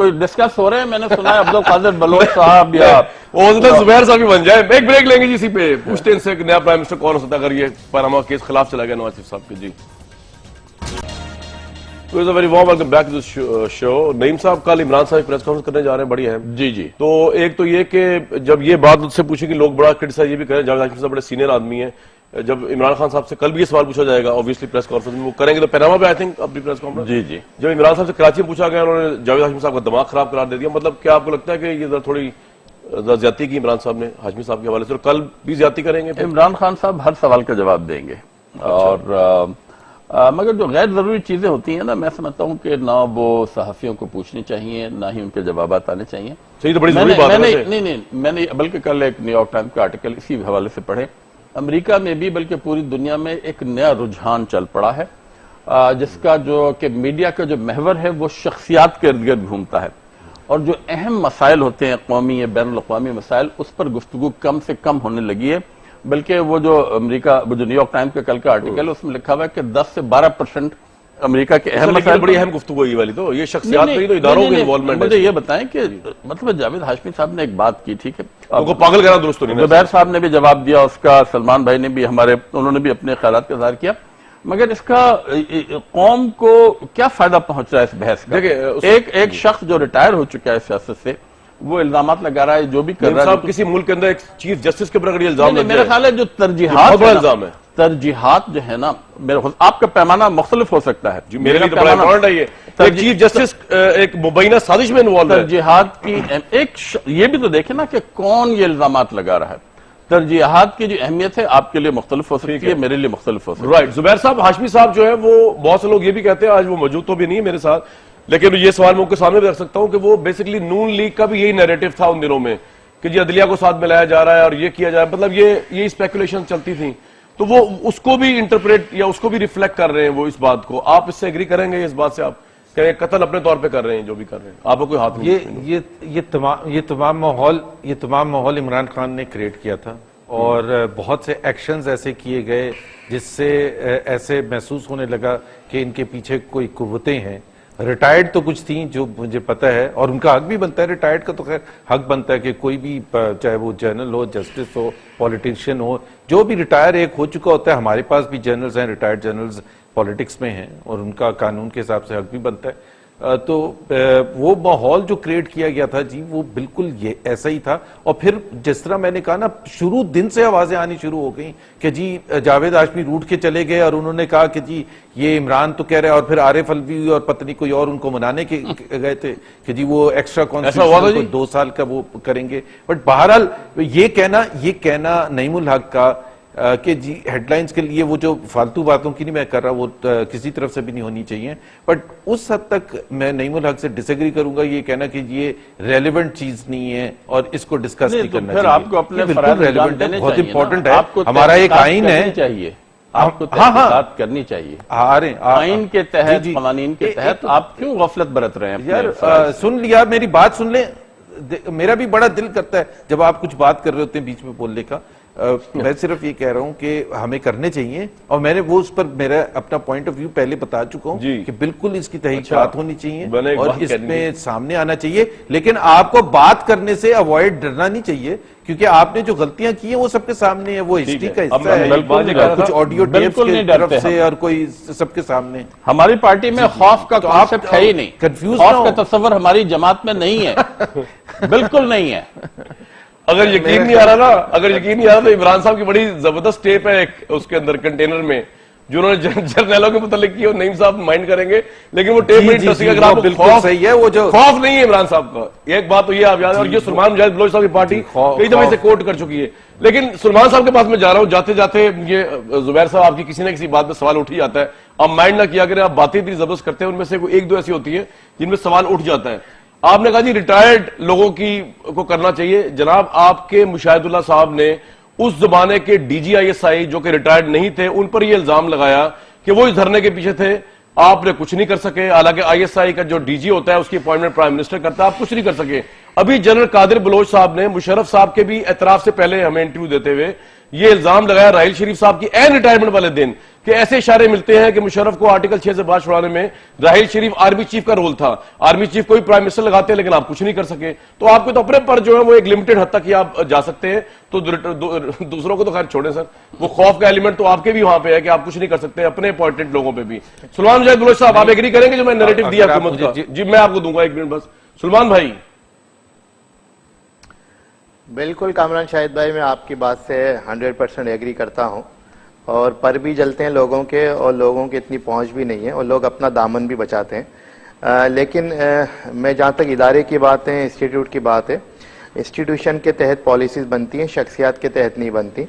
[SPEAKER 3] کوئی ڈسکس ہو رہے ہیں؟ میں نے سنا ہے عبد القادر بلوچ صاحب یا
[SPEAKER 1] زبیر صاحب بھی بن جائے. ایک بریک لیں گے جی اسی پہ. پوچھتے ہیں ان سے کہ نیا پرائم منسٹر کون ہو سکتا ہے اگر یہ پاناما کیس خلاف چلا گیا نواز شریف صاحب کے. جی very warm welcome back to this show. Naeem sahab کل عمران صاحب پریس کانفرنس کرنے جا رہے ہیں, بڑی اہم.
[SPEAKER 3] جی جی.
[SPEAKER 1] تو ایک تو یہ کہ جب یہ بات مجھ سے پوچھی کہ لوگ بڑا کرٹیسائز یہ بھی کریں, جاوید ہاشمی صاحب بڑے سینئر آدمی ہیں, جب عمران خان صاحب سے کل بھی یہ سوال پوچھا جائے گا اوبویسلی پریس کانفرنس میں, وہ کریں گے تو پیناما پہ آئی تھنک اپنی پریس کانفرنس.
[SPEAKER 3] جی جی.
[SPEAKER 1] جب عمران صاحب سے کراچی میں پوچھا گیا انہوں نے جاوید ہاشمی صاحب کا دماغ خراب قرار دے دیا. مطلب کیا آپ کو لگتا ہے کہ یہ ذرا تھوڑی زیادتی کی عمران صاحب نے ہاشمی صاحب کے حوالے سے, اور کل بھی زیادتی کریں گے؟
[SPEAKER 3] عمران خان صاحب ہر سوال کا جواب دیں گے, اور مگر جو غیر ضروری چیزیں ہوتی ہیں نا, میں سمجھتا ہوں کہ نہ وہ صحافیوں کو پوچھنی چاہیے, نہ ہی ان کے جوابات آنے چاہیے.
[SPEAKER 1] صحیح, تو بڑی ضروری بات ہے.
[SPEAKER 3] نہیں, میں نے بلکہ کل ایک نیو یارک ٹائمز کا آرٹیکل اسی حوالے سے پڑھے. امریکہ میں بھی بلکہ پوری دنیا میں ایک نیا رجحان چل پڑا ہے, جس کا جو کہ میڈیا کا جو محور ہے وہ شخصیات کے ارد گرد گھومتا ہے, اور جو اہم مسائل ہوتے ہیں قومی یا بین الاقوامی مسائل, اس پر گفتگو کم سے کم ہونے لگی ہے. بلکہ وہ جو امریکہ, وہ جو نیو یارک ٹائمز کا کل کا آرٹیکل ہے, اس میں لکھا ہوا ہے کہ 10 سے 12% امریکہ کے اہم مسائل.
[SPEAKER 1] بڑی اہم گفتگو یہ والی, تو یہ شخصیات نہیں تو اداروں کے انوالومنٹ.
[SPEAKER 3] مجھے یہ بتائیں کہ مطلب جاوید ہاشمی صاحب نے ایک بات کی, ٹھیک ہے,
[SPEAKER 1] ان کو پاگل کرنا درست نہیں.
[SPEAKER 3] زبیر صاحب نے بھی جواب دیا اس کا, سلمان بھائی نے بھی انہوں نے بھی اپنے خیالات کا اظہار کیا, مگر اس کا قوم کو کیا فائدہ پہنچ رہا ہے اس بحث کا؟ ایک شخص جو ریٹائر ہو چکا ہے سیاست سے, وہ الزامات لگا رہا ہے جو بھی کر رہا ہے.
[SPEAKER 1] کسی ملک کے اندر ایک چیف جسٹس کے اوپر اگر یہ الزام ہے,
[SPEAKER 3] میرا خیال ہے جو ترجیحات جو ہے نا, آپ کا پیمانہ مختلف ہو سکتا ہے.
[SPEAKER 1] میرے لیے تو بڑا امپورٹنٹ ہے یہ ایک چیف جسٹس ایک مبینہ سازش میں انوالو ہے.
[SPEAKER 3] ترجیحات کی ایک یہ بھی تو دیکھیں نا کہ کون یہ الزامات لگا رہا ہے. ترجیحات کی جو اہمیت ہے آپ کے لیے مختلف ہو سکتی ہے, میرے لیے مختلف ہو سکتی ہے.
[SPEAKER 1] رائٹ. زبیر صاحب, ہاشمی صاحب جو ہے وہ بہت سے لوگ یہ بھی کہتے ہیں, آج وہ موجود تو بھی نہیں ہے میرے ساتھ, لیکن یہ سوال میں ان کے سامنے بھی رکھ سکتا ہوں کہ وہ بیسیکلی نون لیگ کا بھی یہی نیریٹو تھا ان دنوں میں کہ جی عدلیہ کو ساتھ ملایا جا رہا ہے اور یہ کیا جا رہا ہے, مطلب یہ اسپیکولیشن چلتی تھیں, تو وہ اس کو بھی انٹرپریٹ یا اس کو بھی ریفلیکٹ کر رہے ہیں وہ اس بات کو. آپ اس سے ایگری کریں گے اس بات سے؟ آپ کہ قتل اپنے طور پہ کر رہے ہیں جو بھی کر رہے ہیں, آپ کو کوئی ہاتھ نہیں؟
[SPEAKER 4] یہ تمام ماحول عمران خان نے کریٹ کیا تھا, اور بہت سے ایکشنز ایسے کیے گئے جس سے ایسے محسوس ہونے لگا کہ ان کے پیچھے کوئی قوتیں ہیں. ریٹائرڈ تو کچھ تھیں جو مجھے پتہ ہے, اور ان کا حق بھی بنتا ہے, ریٹائرڈ کا تو خیر حق بنتا ہے کہ کوئی بھی, چاہے وہ جنرل ہو, جسٹس ہو, پولیٹیشین ہو, جو بھی ریٹائر ایک ہو چکا ہوتا ہے. ہمارے پاس بھی جنرلز ہیں, ریٹائرڈ جنرلز پالیٹکس میں ہیں, اور ان کا قانون کے حساب سے حق بھی بنتا ہے. تو وہ ماحول جو کریٹ کیا گیا تھا جی, وہ بالکل یہ ایسا ہی تھا. اور پھر جس طرح میں نے کہا نا, شروع دن سے آوازیں آنی شروع ہو گئیں کہ جی جاوید ہاشمی روٹ کے چلے گئے, اور انہوں نے کہا کہ جی یہ عمران تو کہہ رہے ہیں, اور پھر عارف الوی اور پتنی کوئی اور ان کو منانے کے گئے تھے کہ جی وہ ایکسٹرا کانسٹیٹیوشن 2 سال کا وہ کریں گے. بٹ بہرحال یہ کہنا نعیم الحق کا کہ جی ہیڈ لائنز کے لیے وہ جو فالتو باتوں کی نہیں میں کر رہا, وہ کسی طرف سے بھی نہیں ہونی چاہیے, بٹ اس حد تک میں نعیم الحق سے ڈس ایگری کروں گا یہ کہنا کہ یہ ریلیونٹ چیز نہیں ہے اور اس کو ڈسکس نہیں کرنا چاہیے.
[SPEAKER 3] آپ کو اپنے فرائض انجام دینے چاہیے,
[SPEAKER 4] بہت امپورٹنٹ ہے,
[SPEAKER 3] ہمارا ایک آئین ہے, آپ کو تحقیقات کرنی چاہیے. آئین کے تحت, قوانین کے تحت آپ کیوں غفلت برت رہے ہیں؟
[SPEAKER 4] یار سن لیا, میری بات سن لیں. میرا بھی بڑا دل کرتا ہے جب آپ کچھ بات کر رہے ہوتے ہیں بیچ میں بولنے کا. میں صرف یہ کہہ رہا ہوں کہ ہمیں کرنے چاہیے, اور میں نے وہ اس پر میرا اپنا پوائنٹ آف ویو پہلے بتا چکا ہوں کہ بالکل اس کی تحقیقات ہونی چاہیے اور اس میں سامنے آنا چاہیے, لیکن آپ کو بات کرنے سے اوائڈ ڈرنا نہیں چاہیے, کیونکہ آپ نے جو غلطیاں کی ہیں وہ سب کے سامنے ہیں, وہ ہسٹری کا حصہ ہے, کچھ آڈیو ٹیپس کی طرف سے اور کوئی سب کے سامنے.
[SPEAKER 3] ہماری پارٹی میں خوف کا کانسیپٹ ہے ہی نہیں, خوف کا تصور ہماری جماعت میں نہیں ہے, بالکل نہیں ہے.
[SPEAKER 1] اگر یقین نہیں آ رہا تو عمران صاحب کی بڑی زبردست ٹیپ ہے اس کے اندر کنٹینر میں جو انہوں نے جرنیلوں کے متعلق کی, اور نعیم صاحب مائنڈ کریں گے, لیکن وہ ٹیپ بڑی انٹرسٹنگ ہے. اگر آپ کو خوف نہیں ہے عمران صاحب کا, ایک بات تو یہ آپ یاد ہے, اور یہ سلمان مجاہد بلوچ صاحب کی پارٹی کئی دفعہ اسے کوٹ کر چکی ہے. لیکن سلمان صاحب کے پاس میں جا رہا ہوں, جاتے جاتے یہ زبیر صاحب آپ کی کسی نہ کسی بات میں سوال اٹھ ہی جاتا ہے. آپ مائنڈ نہ کیا کریں, آپ باتیں اتنی زبردست کرتے ہیں, ان میں سے ایک دو ایسی ہوتی ہیں جن میں سوال اٹھ جاتا ہے. آپ نے کہا جی ریٹائرڈ لوگوں کی کو کرنا چاہیے. جناب آپ کے مشاہد اللہ صاحب نے اس زمانے کے D G I S I جو کہ ریٹائرڈ نہیں تھے, ان پر یہ الزام لگایا کہ وہ اس دھرنے کے پیچھے تھے. آپ نے کچھ نہیں کر سکے, حالانکہ آئی ایس آئی کا جو ڈی جی ہوتا ہے اس کی اپوائنٹمنٹ پرائم منسٹر کرتا ہے, آپ کچھ نہیں کر سکے. ابھی جنرل قادر بلوچ صاحب نے مشرف صاحب کے بھی اعتراف سے پہلے ہمیں انٹرویو دیتے ہوئے یہ الزام لگایا راحیل شریف صاحب کی این ریٹائرمنٹ والے دن کہ ایسے اشارے ملتے ہیں کہ مشرف کو آرٹیکل 6 سے باز چھڑانے میں راحیل شریف آرمی چیف کا رول تھا. آرمی چیف کوئی پرائم منسٹر لگاتے ہیں لیکن آپ کچھ نہیں کر سکے. تو آپ کے تو اپنے پر جو ہے وہ ایک لمیٹڈ حد تک ہی آپ جا سکتے ہیں. تو دوسروں کو تو خیر چھوڑیں سر, وہ خوف کا ایلیمنٹ تو آپ کے بھی وہاں پہ ہے کہ آپ کچھ نہیں کر سکتے اپنے اپوائنٹڈ لوگوں پہ بھی. سلمان مجاہد بلوچ صاحب, آپ ایگری کریں گے جو میں نیریٹو دیا حکومت کا؟ جی میں آپ کو دوں گا 1 منٹ بس. سلمان بھائی.
[SPEAKER 5] بالکل کامران شاہد بھائی, میں آپ کی بات سے 100% ایگری کرتا ہوں, اور پر بھی جلتے ہیں لوگوں کے, اور لوگوں کی اتنی پہنچ بھی نہیں ہے, اور لوگ اپنا دامن بھی بچاتے ہیں. لیکن میں جہاں تک ادارے کی بات ہے, انسٹیٹیوٹ کی بات ہے, انسٹیٹیوشن کے تحت پالیسیز بنتی ہیں, شخصیات کے تحت نہیں بنتی.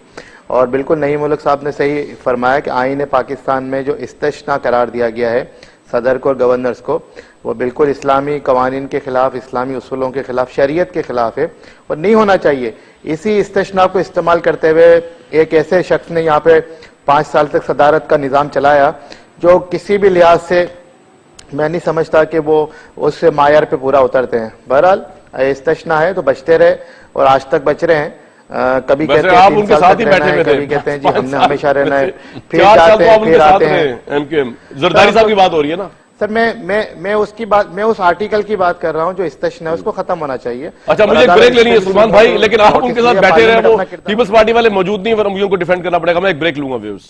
[SPEAKER 5] اور بالکل نئی ملک صاحب نے صحیح فرمایا کہ آئین پاکستان میں جو استثناء قرار دیا گیا ہے صدر کو اور گورنرز کو, وہ بالکل اسلامی قوانین کے خلاف, اسلامی اصولوں کے خلاف, شریعت کے خلاف ہے, اور نہیں ہونا چاہیے. اسی استثناء کو استعمال کرتے ہوئے ایک ایسے شخص نے یہاں پہ 5 سال تک صدارت کا نظام چلایا جو کسی بھی لحاظ سے میں نہیں سمجھتا کہ وہ اس معیار پہ پورا اترتے ہیں. بہرحال استثناء ہے تو بچتے رہے, اور آج تک بچ رہے ہیں. کبھی کہتے ہیں 3 سال تک رہنا ہے, کبھی کہتے ہیں جی ہم نے ہمیشہ رہنا ہے, پھر جاتے ہیں پھر آتے ہیں.
[SPEAKER 1] زرداری صاحب کی بات ہو رہی ہے نا
[SPEAKER 5] سر, میں اس کی بات, میں اس آرٹیکل کی بات کر رہا ہوں جو استثناء ہے, اس کو ختم ہونا چاہیے.
[SPEAKER 1] اچھا, مجھے ایک بریک لینی ہے سلمان بھائی, لیکن آپ ان کے ساتھ بیٹھے رہے, وہ پیپلز پارٹی والے موجود نہیں, ورنہ مجھے ان کو ڈیفینڈ کرنا پڑے گا. میں ایک بریک لوں گا ویورز.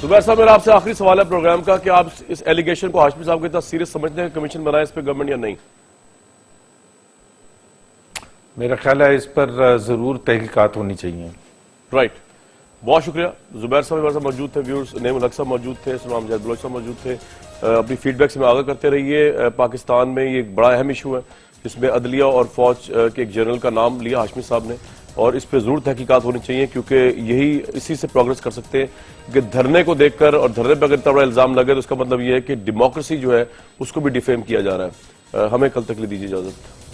[SPEAKER 1] زبیر صاحب, میرا آپ سے آخری سوال ہے پروگرام کا کہ آپ اس ایلیگیشن کو ہاشمی صاحب کے ساتھ سیریس سمجھتے ہیں, کمیشن بنائے اس پہ گورنمنٹ یا نہیں؟
[SPEAKER 4] میرا خیال ہے اس پر ضرور تحقیقات ہونی چاہیے.
[SPEAKER 1] رائٹ, بہت شکریہ. زبیر صاحب ہمارے ساتھ موجود تھے, ویورز نعیم الحق صاحب موجود تھے, سلمان مجاہد بلوچ صاحب موجود تھے. اپنی فیڈ بیک سے میں آگاہ کرتے رہیے. پاکستان میں یہ ایک بڑا اہم ایشو ہے جس میں عدلیہ اور فوج کے ایک جنرل کا نام لیا ہاشمی صاحب نے, اور اس پہ ضرور تحقیقات ہونی چاہیے, کیونکہ یہی اسی سے پروگرس کر سکتے ہیں. کہ دھرنے کو دیکھ کر اور دھرنے پہ اگر اتنا بڑا الزام لگے تو اس کا مطلب یہ ہے کہ ڈیموکریسی جو ہے اس کو بھی ڈیفیم کیا جا رہا ہے. ہمیں کل تک لیے دیجیے اجازت.